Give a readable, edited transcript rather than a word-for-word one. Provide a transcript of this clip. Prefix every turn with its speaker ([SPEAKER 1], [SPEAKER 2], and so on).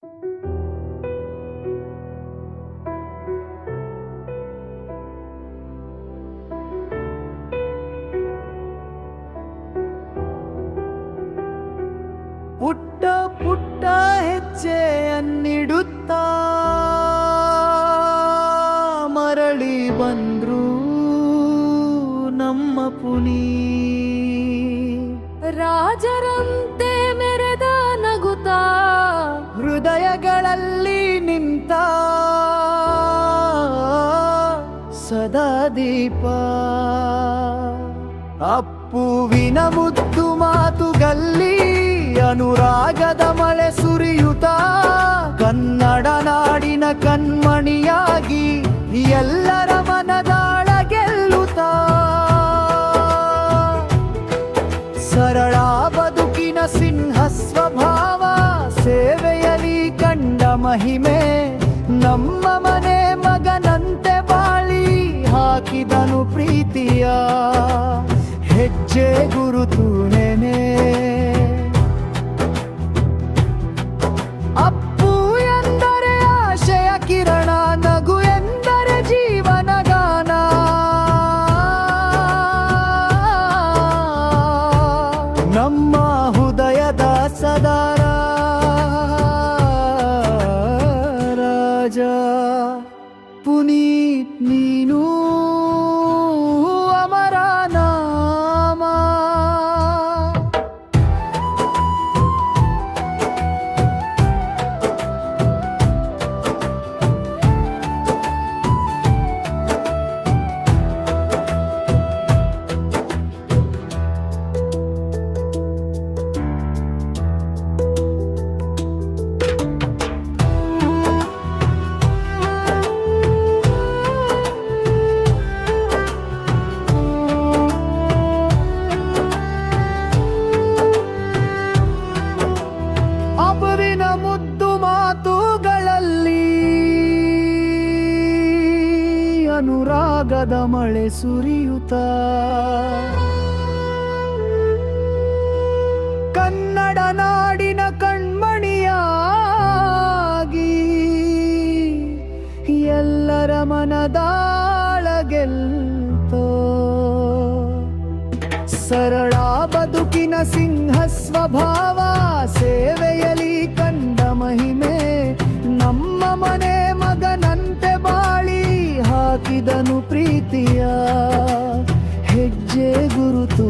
[SPEAKER 1] ಪುಟ್ಟ ಪುಟ್ಟ ಹೆಜ್ಜೆಯನ್ನಿಡುತ್ತಾ ಮರಳಿ ಬಂದ್ರು ನಮ್ಮ ಪುನಿ.
[SPEAKER 2] ರಾಜರಂತೆ ಮೆರೆದ ನಗುತ್ತಾ
[SPEAKER 1] ಹೃದಯಗಳಲ್ಲಿ ನಿಂತ ಸದಾ ದೀಪ. ಅಪ್ಪುವಿನ ಮುದ್ದು ಮಾತುಗಲ್ಲಿ ಅನುರಾಗದ ಮಳೆ ಸುರಿಯುತ್ತ ಕನ್ನಡ ನಾಡಿನ ಕಣ್ಮಣಿಯಾಗಿ ಎಲ್ಲರ ಮನದಾಳ ಗೆಲ್ಲುತ್ತ. ಸರಳ ಬದುಕಿನ ಸಿಂಹ ಸ್ವಭಾವ ಸೇವೆಯಲಿ ಕಂಡ ಮಹಿಮೆ. ನಮ್ಮ ಮನೆ ಮಗನಂತೆ ಬಾಳಿ ಹಾಕಿದನು ಪ್ರೀತಿಯ ಹೆಜ್ಜೆ ಗುರುತು ನೆನೆ. ಅಪ್ಪು ಎಂದರೆ ಆಶಯ ಕಿರಣ, ನಗು ಎಂದರೆ ಜೀವನ ಗಾನ. ನಮ್ಮ ಹೃದಯದ ಸದಾರ ರಾಜ ಪುನೀತ್ ನೀನು ಅಮರ ನಾಮ. ಅಪುವಿನ ಮುದ್ದು ಮಾತುಗಳಲ್ಲಿ ಅನುರಾಗದ ಮಳೆ ಸುರಿಯುತ್ತ ಕನ್ನಡ ನಾಡಿನ ಕಣ್ಮಣಿಯಾಗಿ ಎಲ್ಲರ ಮನದಾಳ ಗೆಲ್ತೋ. ಸರಳ ಬದುಕಿನ ಸಿಂಹ ಸ್ವಭಾವ ಸೇವೆಯಲಿ ಕಂಡ ಮಹಿಮೆ. ನಮ್ಮ ಮನೆ ಮಗನಂತೆ ಬಾಳಿ ಹಾಕಿದನು ಪ್ರೀತಿಯ ಹೆಜ್ಜೆ ಗುರುತು.